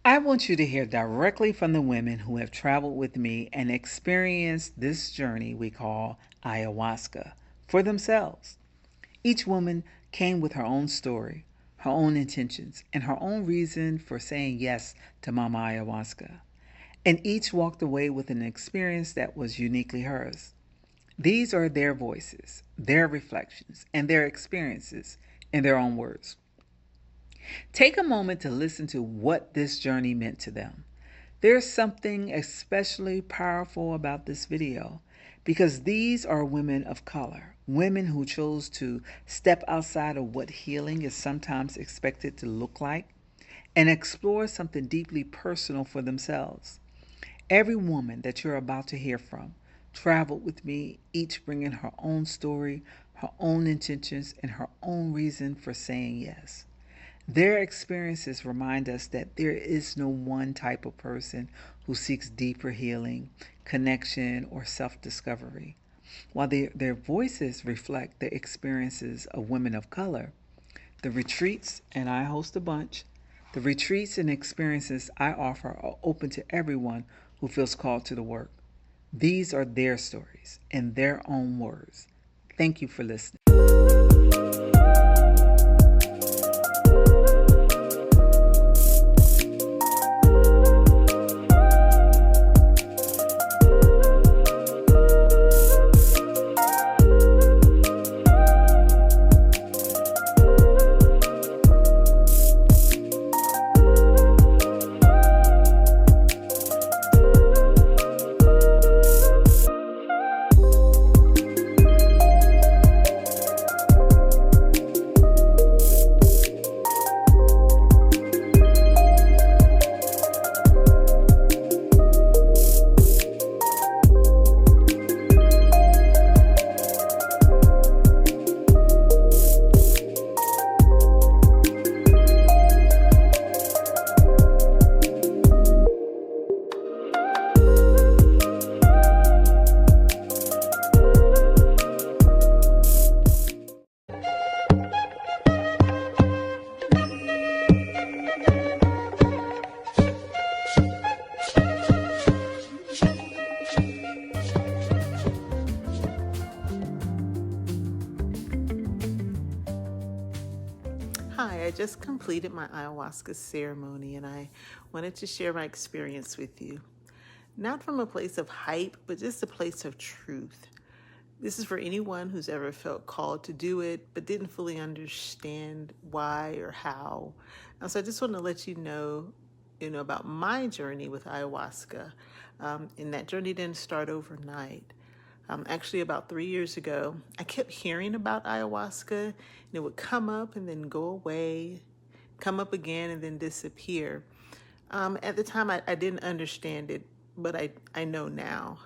I want you to hear directly from the women who have traveled with me and experienced this journey we call ayahuasca for themselves. Each woman came with her own story, her own intentions, and her own reason for saying yes to Mama Ayahuasca. And each walked away with an experience that was uniquely hers. These are their voices, their reflections, and their experiences in their own words. Take a moment to listen to what this journey meant to them. There's something especially powerful about this video because these are women of color, women who chose to step outside of what healing is sometimes expected to look like and explore something deeply personal for themselves. Every woman that you're about to hear from traveled with me, each bringing her own story, her own intentions, and her own reason for saying yes. Their experiences remind us that there is no one type of person who seeks deeper healing, connection, or self discovery. While their voices reflect the experiences of women of color, the retreats, and I host a bunch, the retreats and experiences I offer are open to everyone who feels called to the work. These are their stories in their own words. Thank you for listening. Hi, I just completed my ayahuasca ceremony and I wanted to share my experience with you. Not from a place of hype, but just a place of truth. This is for anyone who's ever felt called to do it, but didn't fully understand why or how. And so I just want to let you know, about my journey with ayahuasca. And that journey didn't start overnight. Actually, about 3 years ago, I kept hearing about ayahuasca, and it would come up and then go away, come up again and then disappear. At the time, I didn't understand it, but I know now.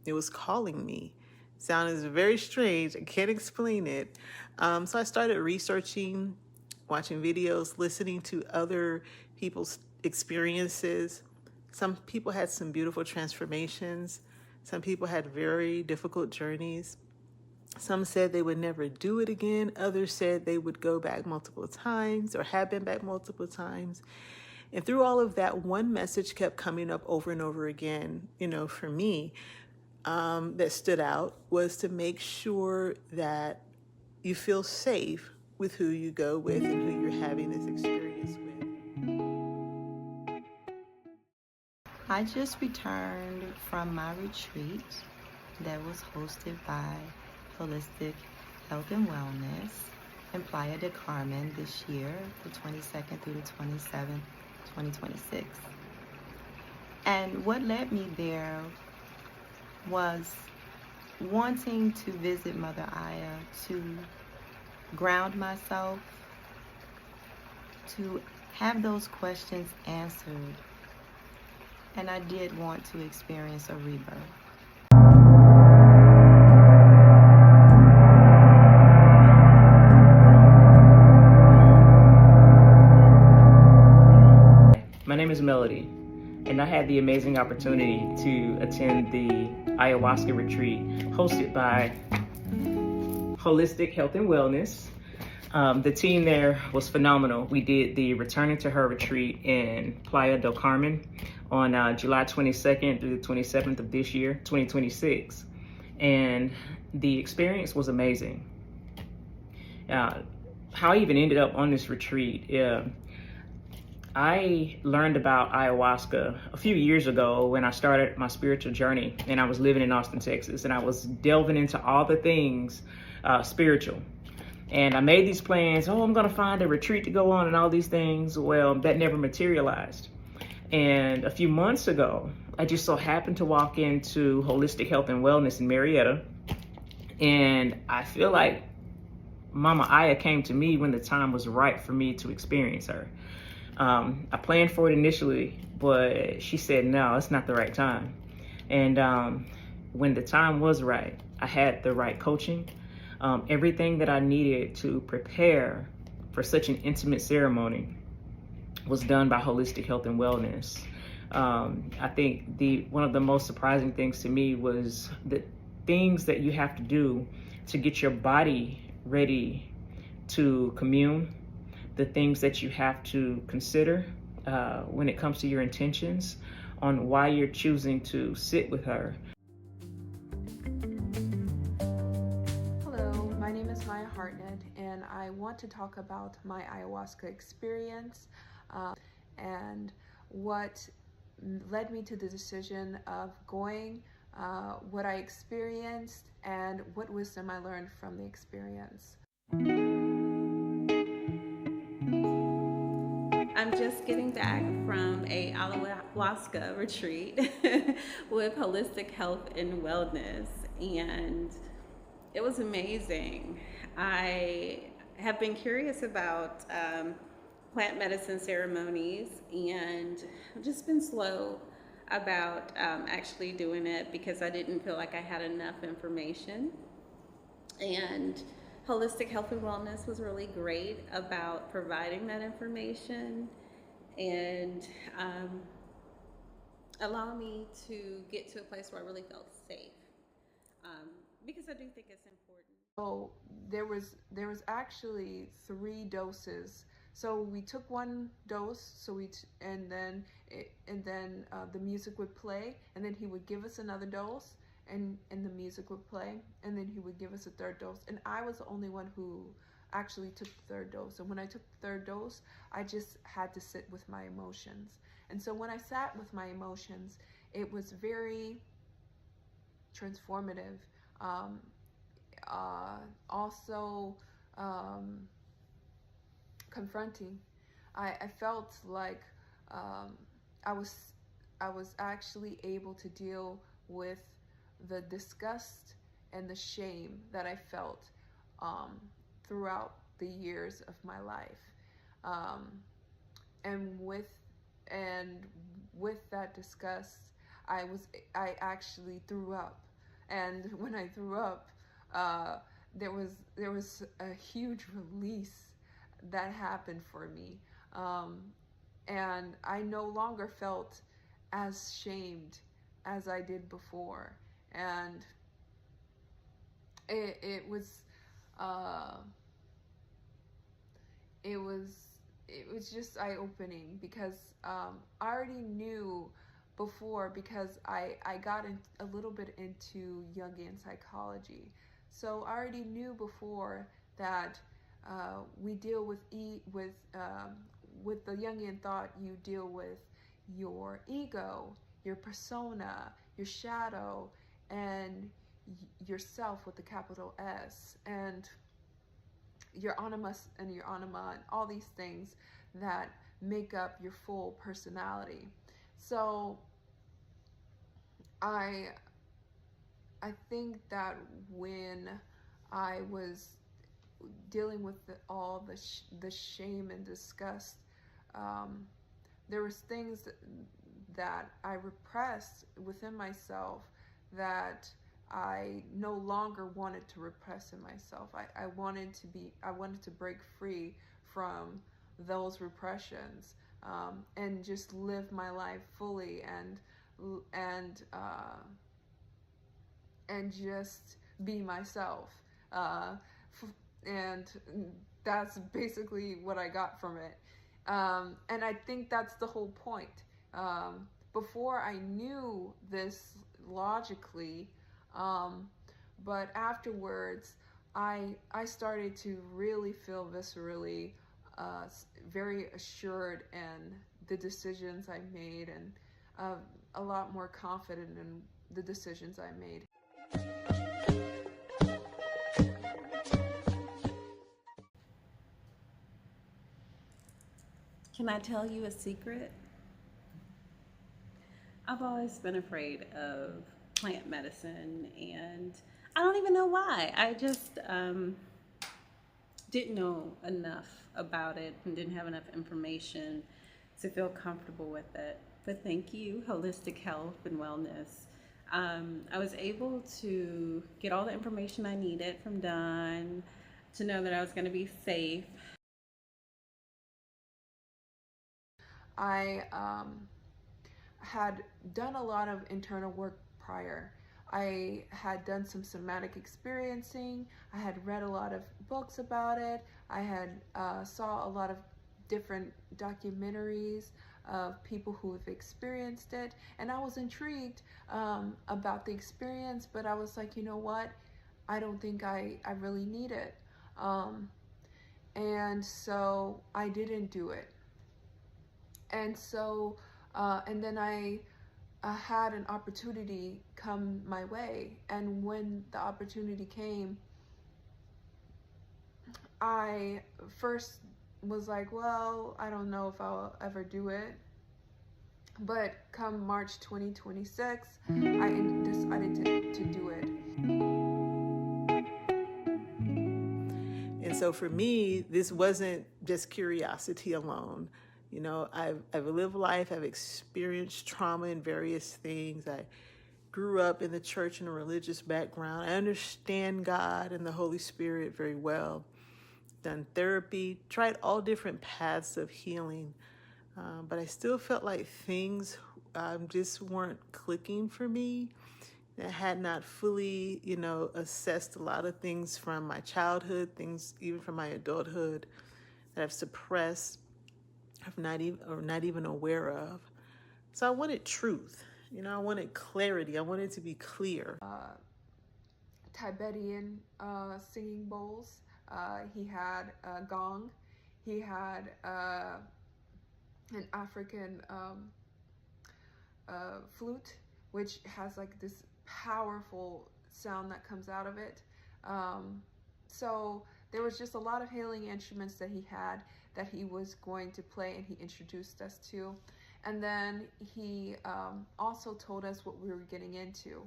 It was calling me. Sound is very strange. I can't explain it. So I started researching, watching videos, listening to other people's experiences. Some people had some beautiful transformations. Some people had very difficult journeys. Some said they would never do it again. Others said they would go back multiple times or have been back multiple times. And through all of that, one message kept coming up over and over again, for me, that stood out was to make sure that you feel safe with who you go with and who you're having this experience with. I just returned from my retreat that was hosted by Holistic Health and Wellness in Playa del Carmen this year, the 22nd through the 27th, 2026. And what led me there was wanting to visit Mother Aya, to ground myself, to have those questions answered. And I did want to experience a rebirth. My name is Melody, and I had the amazing opportunity to attend the ayahuasca retreat hosted by Holistic Health and Wellness. The team there was phenomenal. We did the Returning to Her retreat in Playa del Carmen on July 22nd through the 27th of this year, 2026. And the experience was amazing. How I even ended up on this retreat, I learned about ayahuasca a few years ago when I started my spiritual journey, and I was living in Austin, Texas, and I was delving into all the things spiritual. And I made these plans, I'm gonna find a retreat to go on and all these things. Well, that never materialized. And a few months ago, I just so happened to walk into Holistic Health and Wellness in Marietta. And I feel like Mama Aya came to me when the time was right for me to experience her. I planned for it initially, but she said, no, it's not the right time. And when the time was right, I had the right coaching. Everything that I needed to prepare for such an intimate ceremony was done by Holistic Health and Wellness. I think one of the most surprising things to me was the things that you have to do to get your body ready to commune, the things that you have to consider when it comes to your intentions on why you're choosing to sit with her. My name is Maya Hartnett, and I want to talk about my ayahuasca experience and what led me to the decision of going, what I experienced, and what wisdom I learned from the experience. I'm just getting back from a ayahuasca retreat with Holistic Health and Wellness, and it was amazing. I have been curious about plant medicine ceremonies, and I've just been slow about actually doing it because I didn't feel like I had enough information. And Holistic Health and Wellness was really great about providing that information and allow me to get to a place where I really felt safe, because I do think it's important. So there was actually 3 doses. So we took 1 dose, and then the music would play, and then he would give us another dose, and the music would play, and then he would give us a 3rd dose. And I was the only one who actually took the 3rd dose. And when I took the 3rd dose, I just had to sit with my emotions. And so when I sat with my emotions, it was very transformative. Also confronting. I felt like I was actually able to deal with the disgust and the shame that I felt throughout the years of my life, and with that disgust, I actually threw up, and when I threw up, there was a huge release that happened for me, and I no longer felt as shamed as I did before, and it was just eye-opening, because I already knew before, because I got a little bit into Jungian psychology. So I already knew before that we deal with the Jungian thought. You deal with your ego, your persona, your shadow, and yourself with the capital S, and your animus and your anima, and all these things that make up your full personality. So I think that when I was dealing with all the shame and disgust, there was things that I repressed within myself that I no longer wanted to repress in myself. I wanted to break free from those repressions, and just live my life fully, and just be myself. And that's basically what I got from it. And I think that's the whole point. Before I knew this logically, but afterwards, I started to really feel viscerally very assured in the decisions I made, and a lot more confident in the decisions I made. Can I tell you a secret? I've always been afraid of plant medicine, and I don't even know why. I just didn't know enough about it and didn't have enough information to feel comfortable with it. But thank you, Holistic Health and Wellness. I was able to get all the information I needed from Don to know that I was going to be safe. I had done a lot of internal work prior. I had done some somatic experiencing. I had read a lot of books about it. I had saw a lot of different documentaries of people who have experienced it, and I was intrigued about the experience, but I was like, you know what? I don't think I really need it. And so I didn't do it. And so, and then I had an opportunity come my way. And when the opportunity came, I first was like, well, I don't know if I'll ever do it. But come March 2026, I decided to do it. And so for me, this wasn't just curiosity alone. You know, I've lived life, I've experienced trauma in various things. I grew up in the church in a religious background. I understand God and the Holy Spirit very well. Done therapy, tried all different paths of healing. But I still felt like things just weren't clicking for me. I had not fully, assessed a lot of things from my childhood, things even from my adulthood that I've suppressed, I've not even aware of. So I wanted truth. I wanted clarity. I wanted to be clear. Tibetan singing bowls. He had a gong. He had an African flute, which has like this powerful sound that comes out of it. So there was just a lot of healing instruments that he had that he was going to play, and he introduced us to. And then he also told us what we were getting into.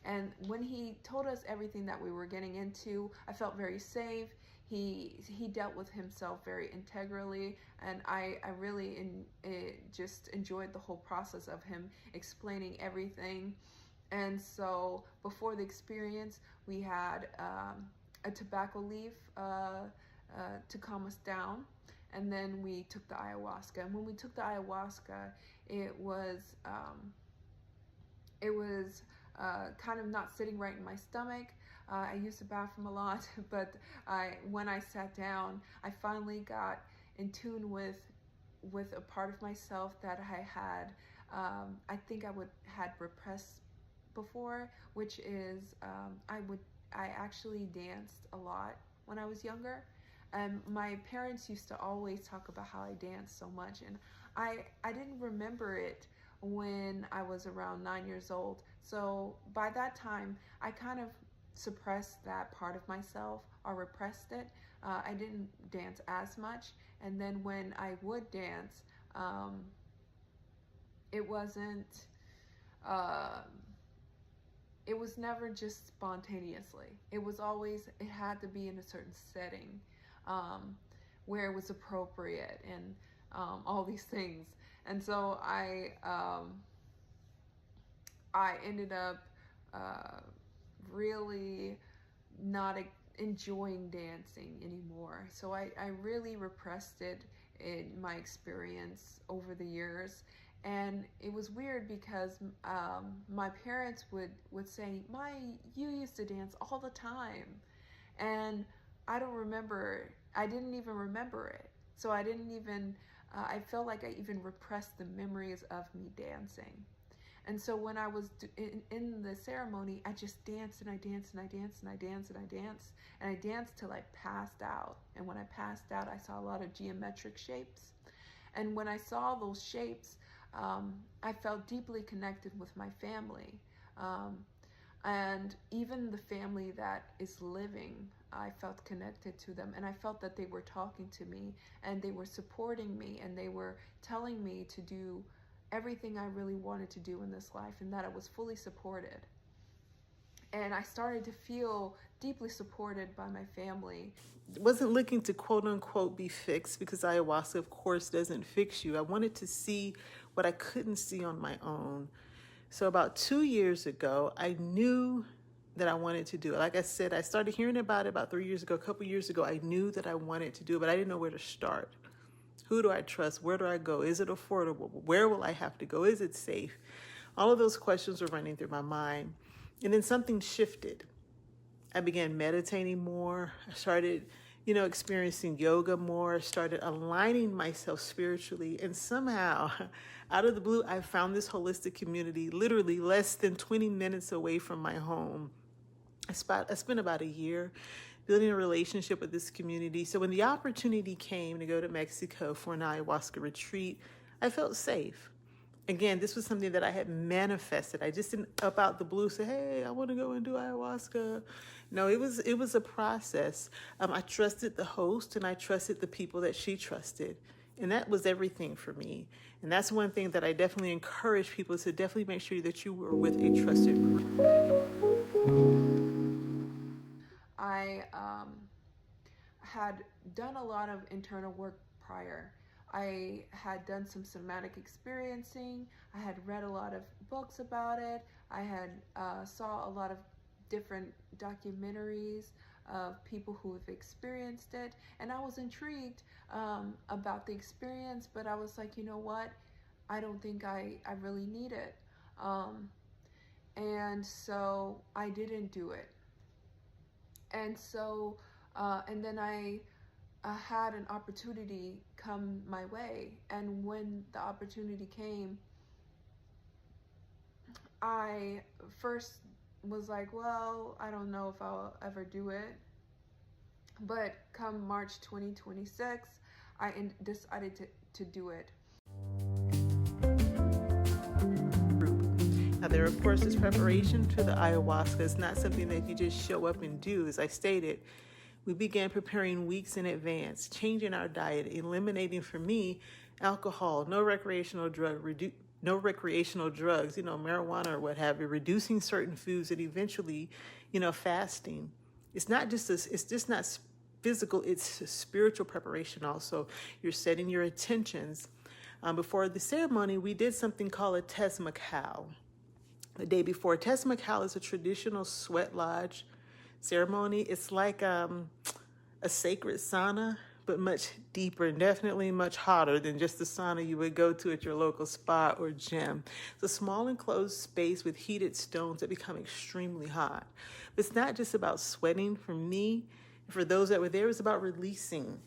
And when he told us everything that we were getting into, I felt very safe. He dealt with himself very integrally, and I really just enjoyed the whole process of him explaining everything. And so before the experience, we had a tobacco leaf to calm us down, and then we took the ayahuasca. And when we took the ayahuasca, it was kind of not sitting right in my stomach. I used the bathroom a lot, but when I sat down, I finally got in tune with a part of myself that I had, I think had repressed before, which is I actually danced a lot when I was younger. And my parents used to always talk about how I danced so much, and I didn't remember it when I was around 9 years old. So by that time, I kind of suppressed that part of myself, or repressed it. I didn't dance as much. And then when I would dance, it wasn't, it was never just spontaneously. It had to be in a certain setting where it was appropriate, and all these things. And so I ended up really not enjoying dancing anymore. So I really repressed it in my experience over the years. And it was weird because my parents would say, you used to dance all the time. And I don't remember I didn't even remember it. So I didn't even, I felt like I even repressed the memories of me dancing. And so when I was in the ceremony, I just danced and I danced and I danced and I danced and I danced and I danced till I passed out. And when I passed out, I saw a lot of geometric shapes. And when I saw those shapes, I felt deeply connected with my family. And even the family that is living, I felt connected to them. And I felt that they were talking to me and they were supporting me and they were telling me to do everything I really wanted to do in this life and that I was fully supported. And I started to feel deeply supported by my family. Wasn't looking to quote unquote be fixed, because ayahuasca, of course, doesn't fix you. I wanted to see what I couldn't see on my own. So about 2 years ago, I knew that I wanted to do it. Like I said, I started hearing about it about 3 years ago. A couple years ago, I knew that I wanted to do it, but I didn't know where to start. Who do I trust? Where do I go? Is it affordable? Where will I have to go? Is it safe? All of those questions were running through my mind. And then something shifted. I began meditating more. I started, experiencing yoga more, started aligning myself spiritually. And somehow, out of the blue, I found this holistic community literally less than 20 minutes away from my home. I spent about a year building a relationship with this community. So when the opportunity came to go to Mexico for an ayahuasca retreat, I felt safe. Again, this was something that I had manifested. I just didn't up out the blue say, hey, I want to go and do ayahuasca. No, it was a process. I trusted the host and I trusted the people that she trusted. And that was everything for me. And that's one thing that I definitely encourage people to definitely make sure that you were with a trusted group. I had done a lot of internal work prior. I had done some somatic experiencing. I had read a lot of books about it. I had saw a lot of different documentaries of people who have experienced it. And I was intrigued about the experience, but I was like, you know what? I don't think I really need it. And so I didn't do it. And so, and then I had an opportunity come my way. And when the opportunity came, I first was like, well, I don't know if I'll ever do it. But come March 2026, I decided to do it. Now, there, of course, is preparation to the ayahuasca. It's not something that you just show up and do. As I stated, we began preparing weeks in advance, changing our diet, eliminating, for me, alcohol, no recreational drugs, marijuana or what have you, reducing certain foods, and eventually, fasting. It's just not physical, it's spiritual preparation also. You're setting your intentions. Before the ceremony, we did something called a Tesmakal. The day before, Tesmakal is a traditional sweat lodge ceremony. It's like a sacred sauna, but much deeper and definitely much hotter than just the sauna you would go to at your local spa or gym. It's a small enclosed space with heated stones that become extremely hot. But it's not just about sweating. For me, for those that were there, it's about releasing.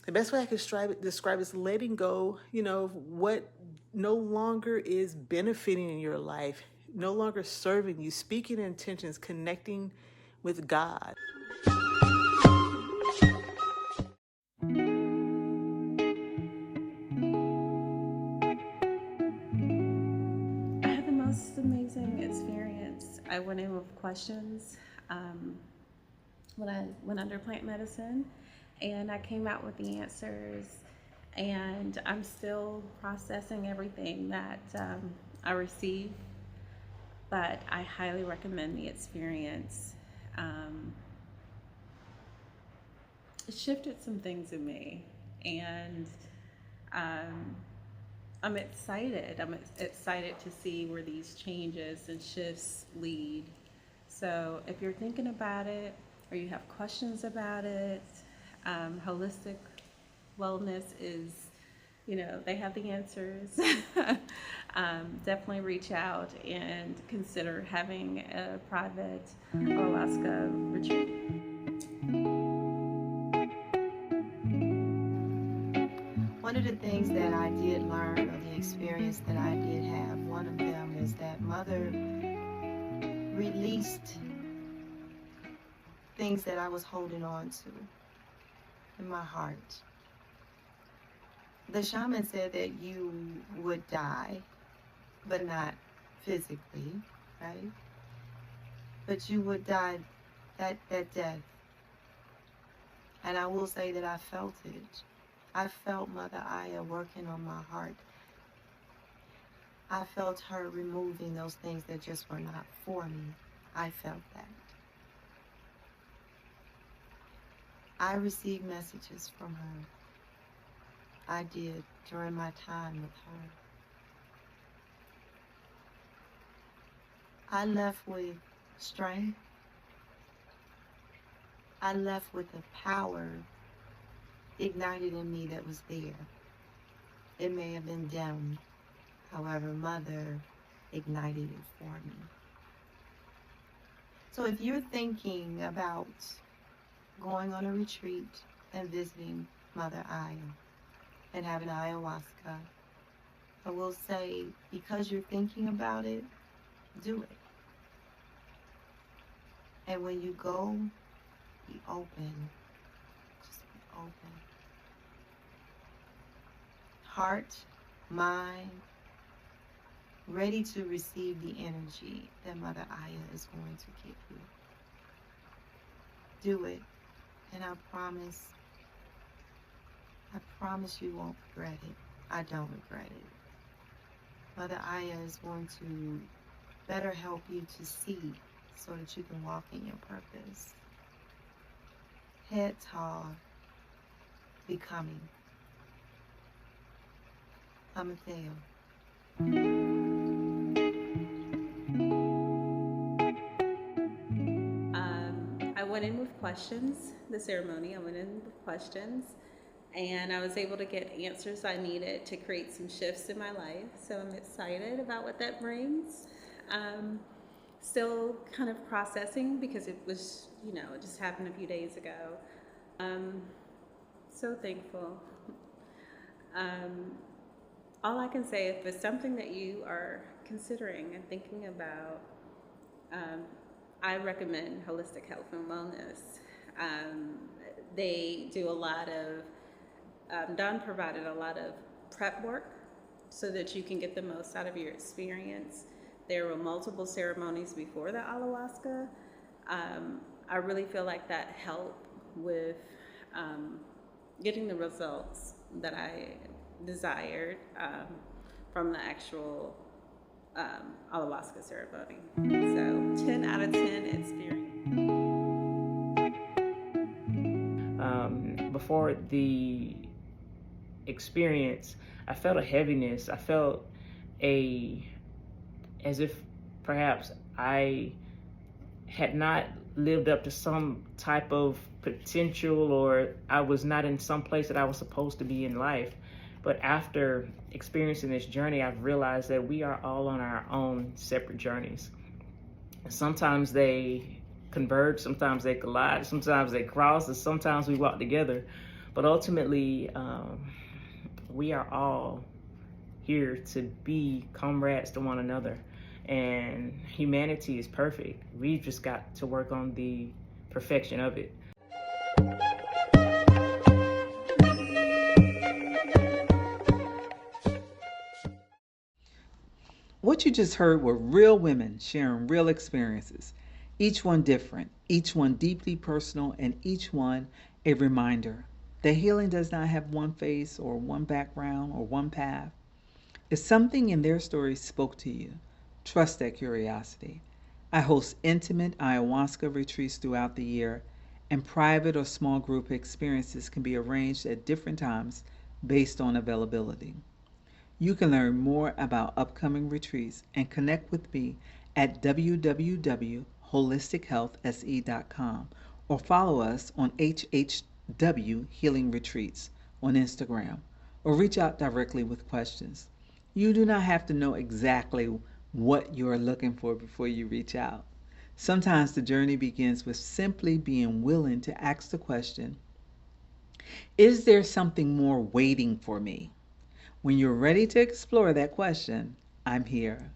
The best way I can describe is letting go, of what no longer is benefiting in your life, no longer serving you, speaking intentions, connecting with God. I had the most amazing experience. I went in with questions when I went under plant medicine, and I came out with the answers. And I'm still processing everything that I received, but I highly recommend the experience. It shifted some things in me, and I'm excited. I'm excited to see where these changes and shifts lead. So if you're thinking about it or you have questions about it, holistic wellness is, they have the answers. Definitely reach out and consider having a private ayahuasca retreat. experience that I did have, one of them is that Mother released things that I was holding on to in my heart. The shaman said that you would die, but not physically, right? But you would die that death. And I will say that I felt it. I felt Mother Aya working on my heart. I felt her removing those things that just were not for me. I felt that. I received messages from her. I did during my time with her. I left with strength. I left with a power ignited in me that was there. It may have been dim. However, Mother ignited it for me. So if you're thinking about going on a retreat and visiting Mother Aya and having ayahuasca, I will say, because you're thinking about it, do it. And when you go, be open. Just be open. Heart, mind, ready to receive the energy that Mother Aya is going to give you. Do it. And I promise you won't regret it. I don't regret it. Mother Aya is going to better help you to see so that you can walk in your purpose. Head tall, becoming. Amateo. I went in with questions, the ceremony. I went in with questions, and I was able to get answers I needed to create some shifts in my life. So I'm excited about what that brings. Still kind of processing because it was, it just happened a few days ago. So thankful. All I can say, if it's something that you are considering and thinking about, I recommend Holistic Health and Wellness. They do a lot of, Don provided a lot of prep work so that you can get the most out of your experience. There were multiple ceremonies before the ayahuasca. I really feel like that helped with getting the results that I desired from the actual ayahuasca ceremony. So 10 out of 10 experience. Before the experience, I felt a heaviness. I felt as if perhaps I had not lived up to some type of potential, or I was not in some place that I was supposed to be in life. But after experiencing this journey, I've realized that we are all on our own separate journeys. Sometimes they converge, sometimes they collide, sometimes they cross, and sometimes we walk together. But ultimately, we are all here to be comrades to one another. And humanity is perfect. We've just got to work on the perfection of it. What you just heard were real women sharing real experiences, each one different, each one deeply personal, and each one a reminder that healing does not have one face or one background or one path. If something in their story spoke to you, trust that curiosity. I host intimate ayahuasca retreats throughout the year, and private or small group experiences can be arranged at different times based on availability. You can learn more about upcoming retreats and connect with me at www.holistichealthse.com or follow us on HHW Healing Retreats on Instagram, or reach out directly with questions. You do not have to know exactly what you are looking for before you reach out. Sometimes the journey begins with simply being willing to ask the question, is there something more waiting for me? When you're ready to explore that question, I'm here.